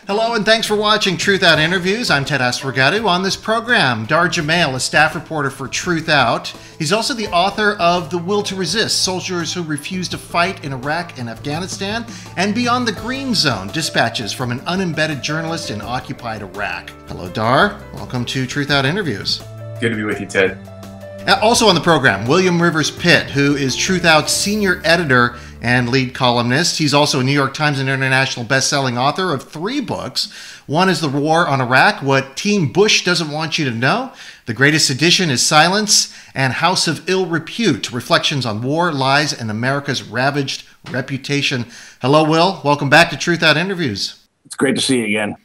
Hello and thanks for watching Truthout Interviews. I'm Ted Asregadoo. On this program, Dahr Jamail, a staff reporter for Truthout. He's also the author of The Will to Resist, Soldiers Who Refuse to Fight in Iraq and Afghanistan, and Beyond the Green Zone, Dispatches from an Unembedded Journalist in Occupied Iraq. Hello, Dahr. Welcome to Truthout Interviews. Good to be with you, Ted. Also on the program, William Rivers Pitt, who is Truthout's senior editor and lead columnist. He's also a New York Times and International best-selling author of 3 books. One is The War on Iraq, What Team Bush Doesn't Want You to Know. The Greatest Sedition is Silence, and House of Ill Repute, Reflections on War, Lies, and America's Ravaged Reputation. Hello, Will. Welcome back to Truthout Interviews. It's great to see you again.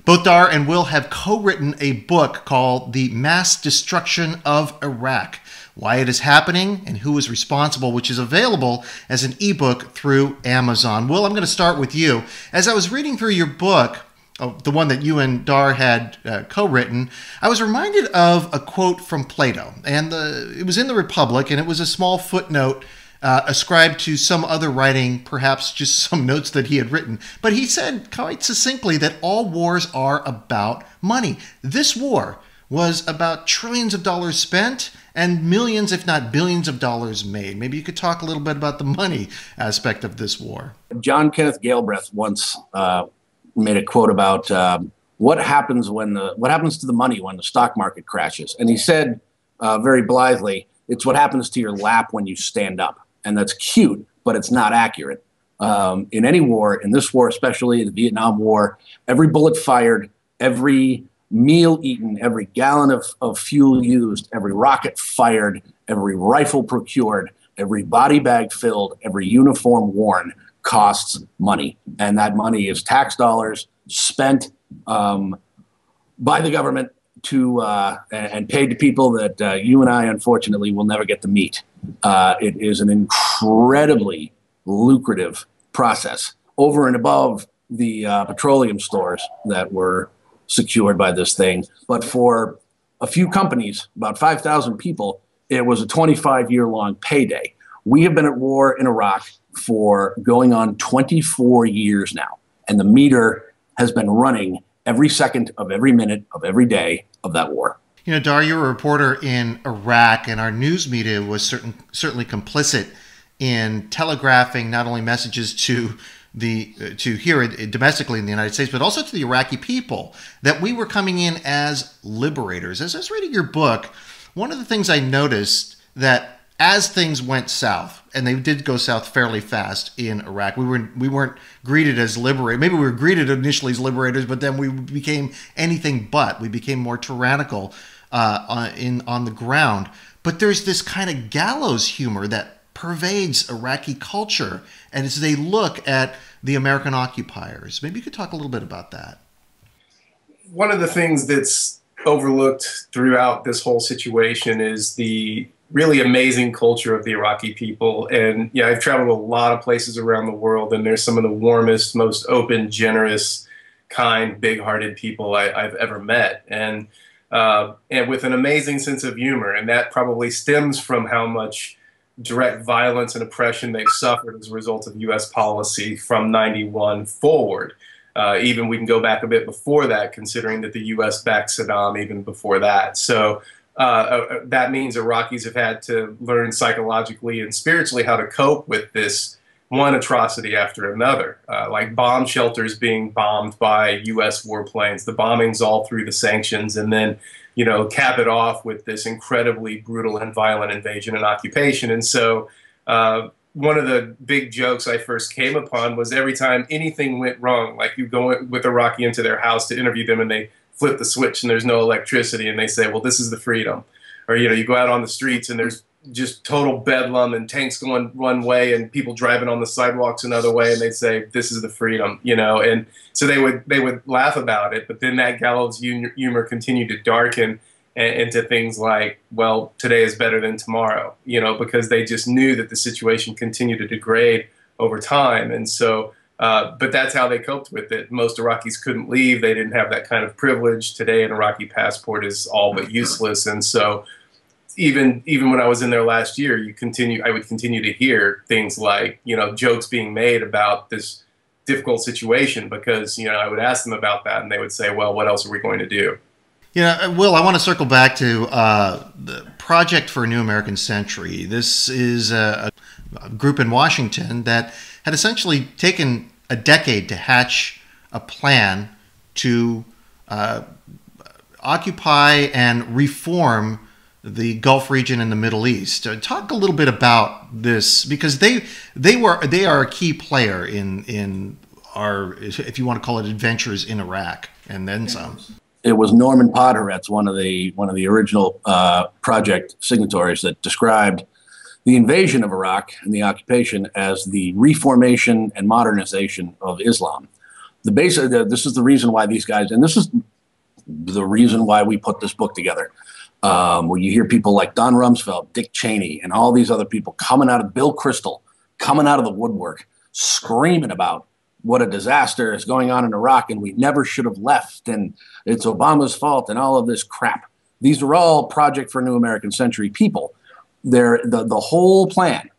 Both Dahr and Will have co-written a book called The Mass Destruction of Iraq, Why It Is Happening and Who is Responsible, which is available as an ebook through Amazon. Will, I'm going to start with you. As I was reading through your book, the one that you and Dahr had co-written, I was reminded of a quote from Plato. And it was in the Republic, and it was a small footnote ascribed to some other writing, perhaps just some notes that he had written. But he said quite succinctly that all wars are about money. This war was about trillions of dollars spent and millions, if not billions of dollars made. Maybe you could talk a little bit about the money aspect of this war. John Kenneth Galbraith once made a quote about what happens to the money when the stock market crashes. And he said very blithely, it's what happens to your lap when you stand up. And that's cute, but it's not accurate. In any war, in this war especially, the Vietnam War, every bullet fired, every meal eaten, every gallon of fuel used, every rocket fired, every rifle procured, every body bag filled, every uniform worn costs money. And that money is tax dollars spent by the government to and paid to people that you and I, unfortunately, will never get to meet. It is an incredibly lucrative process over and above the petroleum stores that were secured by this thing. But for a few companies, about 5,000 people, it was a 25-year-long payday. We have been at war in Iraq for going on 24 years now, and the meter has been running every second of every minute of every day of that war. You know, Dahr, you're a reporter in Iraq, and our news media was certainly complicit in telegraphing not only messages to here domestically in the United States, but also to the Iraqi people that we were coming in as liberators. As I was reading your book, one of the things I noticed that as things went south, and they did go south fairly fast in Iraq, we weren't greeted as liberators. Maybe we were greeted initially as liberators, but then we became anything but. We became more tyrannical on the ground. But there's this kind of gallows humor that pervades Iraqi culture, and as they look at the American occupiers. Maybe you could talk a little bit about that. One of the things that's overlooked throughout this whole situation is the really amazing culture of the Iraqi people. And yeah, I've traveled a lot of places around the world, and they're some of the warmest, most open, generous, kind, big-hearted people I've ever met. And with an amazing sense of humor. And that probably stems from how much direct violence and oppression they've suffered as a result of U.S. policy from '91 forward. Even we can go back a bit before that, considering that the U.S. backed Saddam even before that. So that means Iraqis have had to learn psychologically and spiritually how to cope with this one atrocity after another, like bomb shelters being bombed by U.S. warplanes, the bombings all through the sanctions, and then, you know, cap it off with this incredibly brutal and violent invasion and occupation. And so one of the big jokes I first came upon was every time anything went wrong, like you go with Iraqi into their house to interview them and they flip the switch and there's no electricity and they say, well, this is the freedom. Or, you know, you go out on the streets and there's just total bedlam and tanks going one way and people driving on the sidewalks another way, and they'd say, this is the freedom, you know. And so they would laugh about it, but then that gallows humor continued to darken into things like, well, today is better than tomorrow, you know, because they just knew that the situation continued to degrade over time. And so but that's how they coped with it. Most Iraqis couldn't leave. They didn't have that kind of privilege. Today an Iraqi passport is all but useless. And so even when I was in there last year, I would continue to hear things like, you know, jokes being made about this difficult situation because, you know, I would ask them about that and they would say, well, what else are we going to do? Yeah, Will, I want to circle back to the Project for a New American Century. This is a group in Washington that had essentially taken a decade to hatch a plan to occupy and reform the Gulf region and the Middle East. Talk a little bit about this, because they are a key player in our, if you want to call it, adventures in Iraq and then some. It was Norman Podhoretz, one of the original project signatories, that described the invasion of Iraq and the occupation as the reformation and modernization of Islam. This is the reason why these guys, and this is the reason why we put this book together. Where you hear people like Don Rumsfeld, Dick Cheney, and all these other people coming out of Bill Kristol, coming out of the woodwork, screaming about what a disaster is going on in Iraq and we never should have left and it's Obama's fault and all of this crap. These are all Project for a New American Century people. The whole plan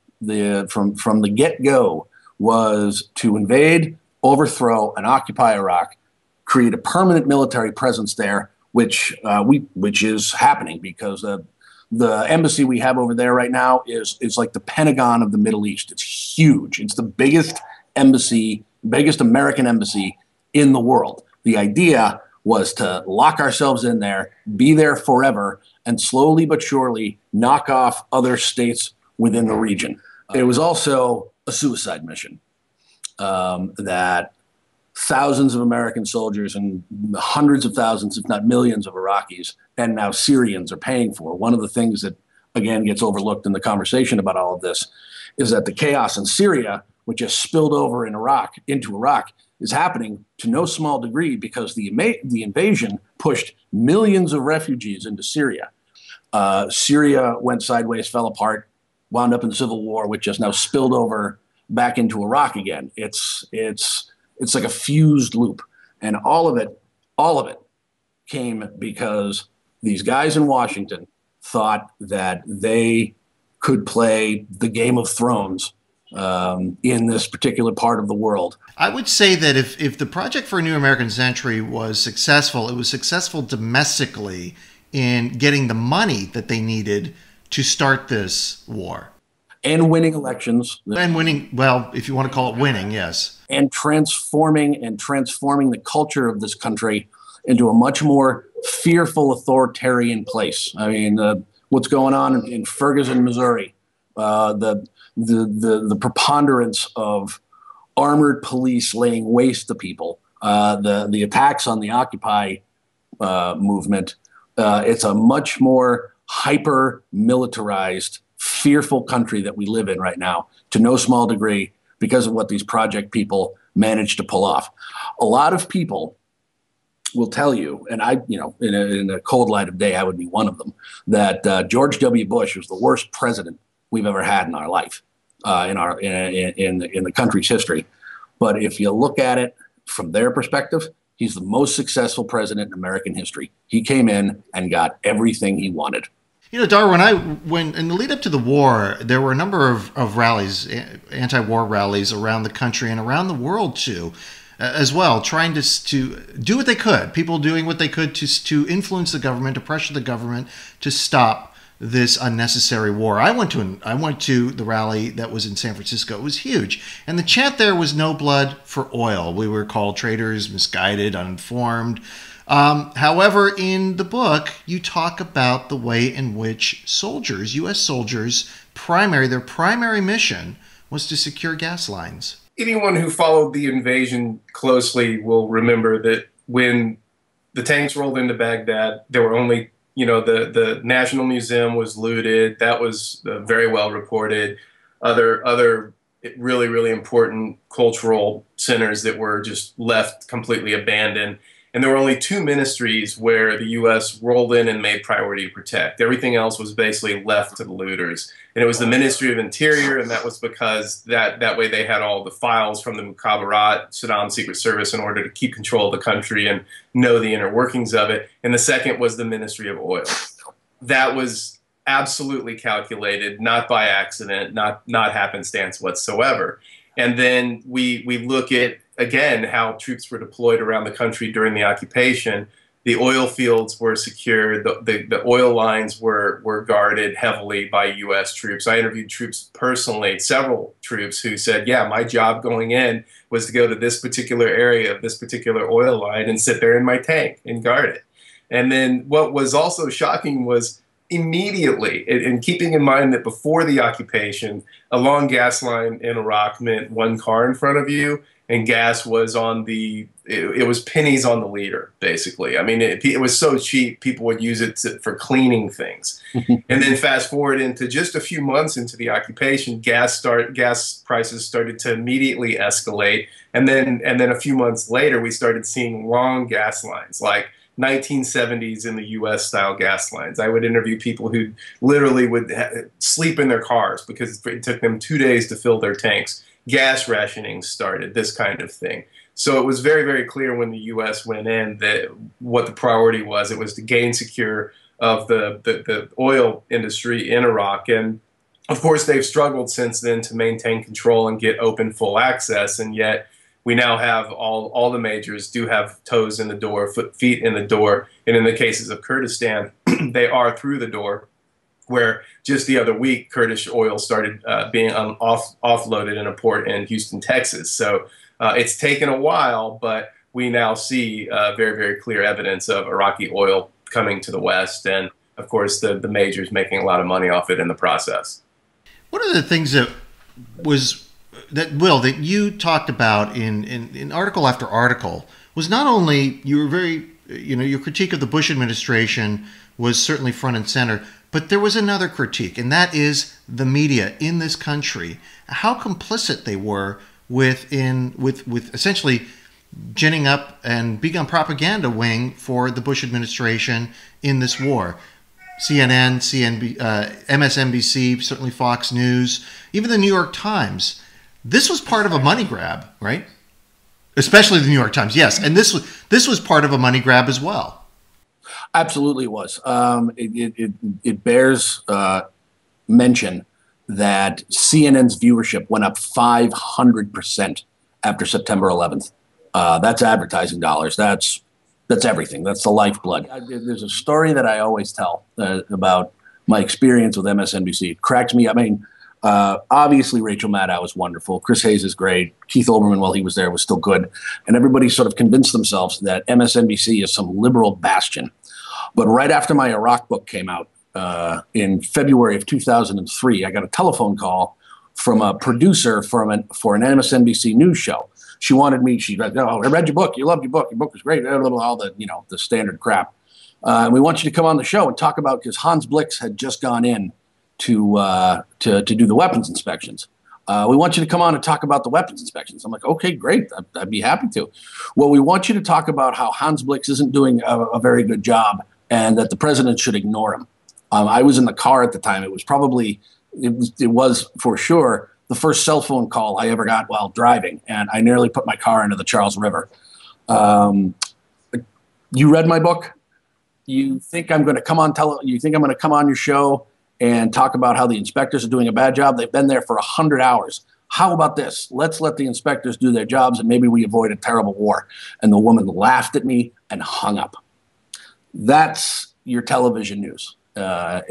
from the get-go was to invade, overthrow, and occupy Iraq, create a permanent military presence there, which is happening because the embassy we have over there right now is like the Pentagon of the Middle East. It's huge. It's the biggest embassy, biggest American embassy in the world. The idea was to lock ourselves in there, be there forever, and slowly but surely knock off other states within the region. It was also a suicide mission that thousands of American soldiers and hundreds of thousands, if not millions of Iraqis and now Syrians are paying for. One of the things that, again, gets overlooked in the conversation about all of this is that the chaos in Syria, which has spilled over into Iraq, is happening to no small degree because the invasion pushed millions of refugees into Syria. Syria went sideways, fell apart, wound up in civil war, which has now spilled over back into Iraq again. It's like a fused loop. And all of it came because these guys in Washington thought that they could play the Game of Thrones in this particular part of the world. I would say that if the Project for a New American Century was successful, it was successful domestically in getting the money that they needed to start this war. And winning elections. And winning, well, if you want to call it winning, yes. And transforming the culture of this country into a much more fearful, authoritarian place. I mean, what's going on in Ferguson, Missouri, the preponderance of armored police laying waste to people, the attacks on the Occupy movement. It's a much more hyper-militarized, fearful country that we live in right now, to no small degree because of what these project people managed to pull off. A lot of people will tell you, and I, in a cold light of day, I would be one of them, that George W. Bush was the worst president we've ever had in our life, in the country's history. But if you look at it from their perspective, he's the most successful president in American history. He came in and got everything he wanted. You know, Dahr, when in the lead up to the war, there were a number of rallies, anti-war rallies around the country and around the world too, as well, trying to do what they could. People doing what they could to influence the government, to pressure the government to stop this unnecessary war. I went to the rally that was in San Francisco. It was huge, and the chant there was "No blood for oil." We were called traitors, misguided, uninformed. However, in the book, you talk about the way in which soldiers, U.S. soldiers, their primary mission was to secure gas lines. Anyone who followed the invasion closely will remember that when the tanks rolled into Baghdad, there were only, the National Museum was looted. That was very well reported. Other really, really important cultural centers that were just left completely abandoned. And there were only two ministries where the U.S. rolled in and made priority to protect. Everything else was basically left to the looters. And it was the Ministry of Interior, and that was because that way they had all the files from the Mukhabarat, Saddam's Secret Service, in order to keep control of the country and know the inner workings of it. And the second was the Ministry of Oil. That was absolutely calculated, not by accident, not happenstance whatsoever. And then we look at again, how troops were deployed around the country during the occupation. The oil fields were secured. The oil lines were guarded heavily by U.S. troops. I interviewed troops personally, several troops who said, yeah, my job going in was to go to this particular area of this particular oil line and sit there in my tank and guard it. And then what was also shocking was immediately, and keeping in mind that before the occupation, a long gas line in Iraq meant one car in front of you, and gas was on it was pennies on the liter, basically. I mean, it was so cheap, people would use it for cleaning things. And then fast forward into just a few months into the occupation, gas prices started to immediately escalate. And then a few months later, we started seeing long gas lines, like 1970s in the U.S. style gas lines. I would interview people who literally would sleep in their cars because it took them 2 days to fill their tanks. Gas rationing started, this kind of thing. So it was very, very clear when the U.S. went in that what the priority was. It was to gain secure of the oil industry in Iraq. And of course, they've struggled since then to maintain control and get open, full access. And yet we now have all the majors do have toes in the door, feet in the door. And in the cases of Kurdistan, they are through the door, where just the other week, Kurdish oil started being offloaded in a port in Houston, Texas. So it's taken a while, but we now see very, very clear evidence of Iraqi oil coming to the West. And, of course, the majors making a lot of money off it in the process. One of the things that you talked about in article after article was not only your critique of the Bush administration was certainly front and center, but there was another critique, and that is the media in this country, how complicit they were with essentially ginning up and being on propaganda wing for the Bush administration in this war. CNN, MSNBC, certainly Fox News, even the New York Times. This was part of a money grab, right? Especially the New York Times, yes. And this was part of a money grab as well. Absolutely was. It bears mention that CNN's viewership went up 500% after September 11th. That's advertising dollars. That's everything. That's the lifeblood. There's a story that I always tell about my experience with MSNBC. It cracks me up. I mean, obviously Rachel Maddow was wonderful. Chris Hayes is great. Keith Olbermann, while he was there, was still good. And everybody sort of convinced themselves that MSNBC is some liberal bastion. But right after my Iraq book came out in February of 2003, I got a telephone call from a producer for an MSNBC news show. She wanted me. She said, "Oh, I read your book. You loved your book. Your book was great." All the the standard crap. And we want you to come on the show and talk about, because Hans Blix had just gone in to do the weapons inspections. We want you to come on and talk about the weapons inspections. I'm like, okay, great. I'd be happy to. Well, we want you to talk about how Hans Blix isn't doing a very good job and that the president should ignore him. I was in the car at the time. It was for sure the first cell phone call I ever got while driving, and I nearly put my car into the Charles River. You read my book? You think I'm going to come on You think I'm going to come on your show and talk about how the inspectors are doing a bad job? They've been there for 100 hours. How about this? Let's let the inspectors do their jobs, and maybe we avoid a terrible war. And the woman laughed at me and hung up. That's your television news. I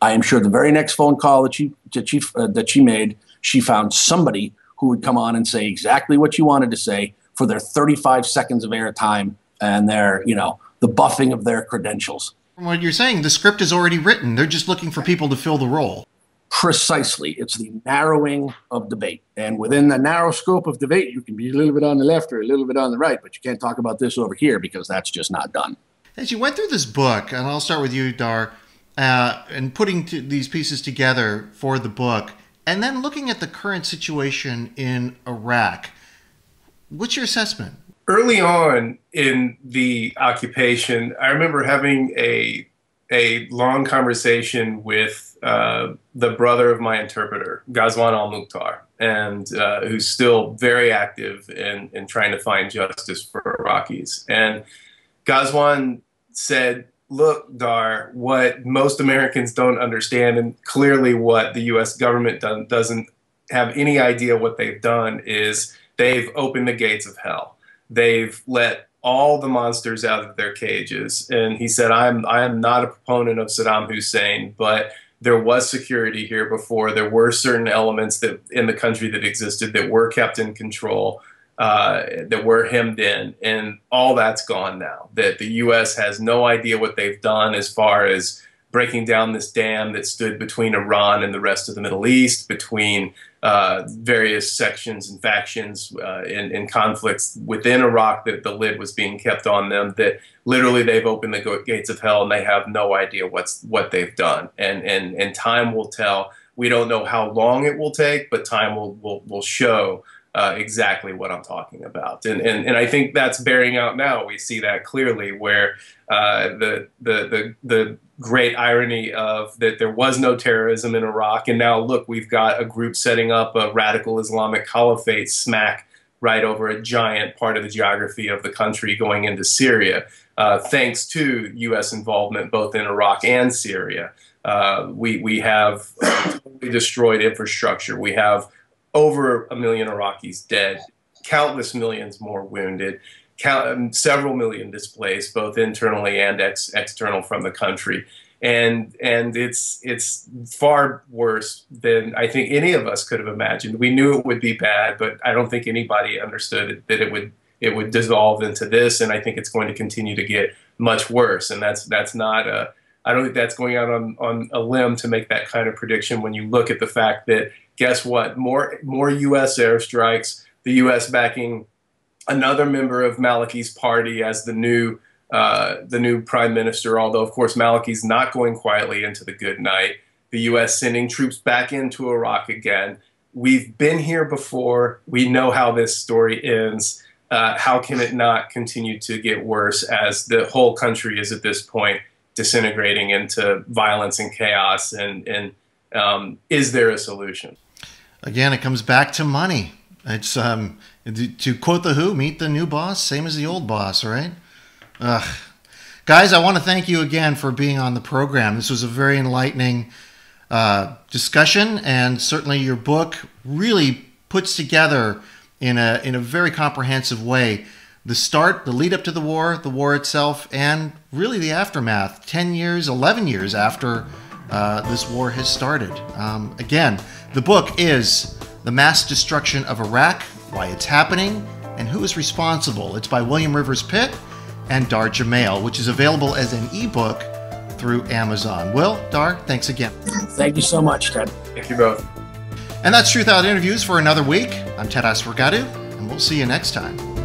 am sure the very next phone call that she made, she found somebody who would come on and say exactly what she wanted to say for their 35 seconds of airtime and their, the buffing of their credentials. From what you're saying, the script is already written. They're just looking for people to fill the role. Precisely. It's the narrowing of debate. And within the narrow scope of debate, you can be a little bit on the left or a little bit on the right, but you can't talk about this over here because that's just not done. As you went through this book, and I'll start with you, Dahr, and putting these pieces together for the book, and then looking at the current situation in Iraq, what's your assessment? Early on in the occupation, I remember having a long conversation with the brother of my interpreter, Ghazwan al-Mukhtar, and who's still very active in trying to find justice for Iraqis. And Ghazwan said, look, Dahr, what most Americans don't understand, and clearly what the U.S. government doesn't have any idea what they've done, is they've opened the gates of hell. They've let all the monsters out of their cages. And he said, I am not a proponent of Saddam Hussein, but there was security here before. There were certain elements that in the country that existed that were kept in control, that were hemmed in, and all that's gone now. That the U.S. has no idea what they've done as far as breaking down this dam that stood between Iran and the rest of the Middle East, between various sections and factions in conflicts within Iraq, that the lid was being kept on them, that literally they've opened the gates of hell and they have no idea what they've done. And time will tell. We don't know how long it will take, but time will show exactly what I'm talking about. And I think that's bearing out now. We see that clearly, where the great irony of that there was no terrorism in Iraq, and now look, we've got a group setting up a radical Islamic caliphate smack right over a giant part of the geography of the country going into Syria, thanks to U.S. involvement both in Iraq and Syria. We have totally destroyed infrastructure. We have over 1 million Iraqis dead, countless millions more wounded, several million displaced, both internally and external from the country. And it's far worse than I think any of us could have imagined. We knew it would be bad, but I don't think anybody understood that it would dissolve into this. And I think it's going to continue to get much worse. And that's not a, I don't think that's going out on a limb to make that kind of prediction when you look at the fact that, guess what, more U.S. airstrikes, the U.S. backing another member of Maliki's party as the new prime minister, although, of course, Maliki's not going quietly into the good night. The U.S. sending troops back into Iraq again. We've been here before. We know how this story ends. How can it not continue to get worse as the whole country is at this point disintegrating into violence and chaos? And is there a solution? Again, it comes back to money. It's to quote The Who, meet the new boss, same as the old boss, right? Ugh. Guys, I want to thank you again for being on the program. This was a very enlightening discussion, and certainly your book really puts together in a very comprehensive way the start, the lead up to the war itself, and really the aftermath, 10 years, 11 years after this war has started. Again, the book is The Mass Destruction of Iraq, Why It's Happening, and Who is Responsible. It's by William Rivers Pitt and Dahr Jamail, which is available as an ebook through Amazon. Will, Dahr, thanks again. Thank you so much, Ted. Thank you both. And that's Truthout Interviews for another week. I'm Ted Asregadoo, and we'll see you next time.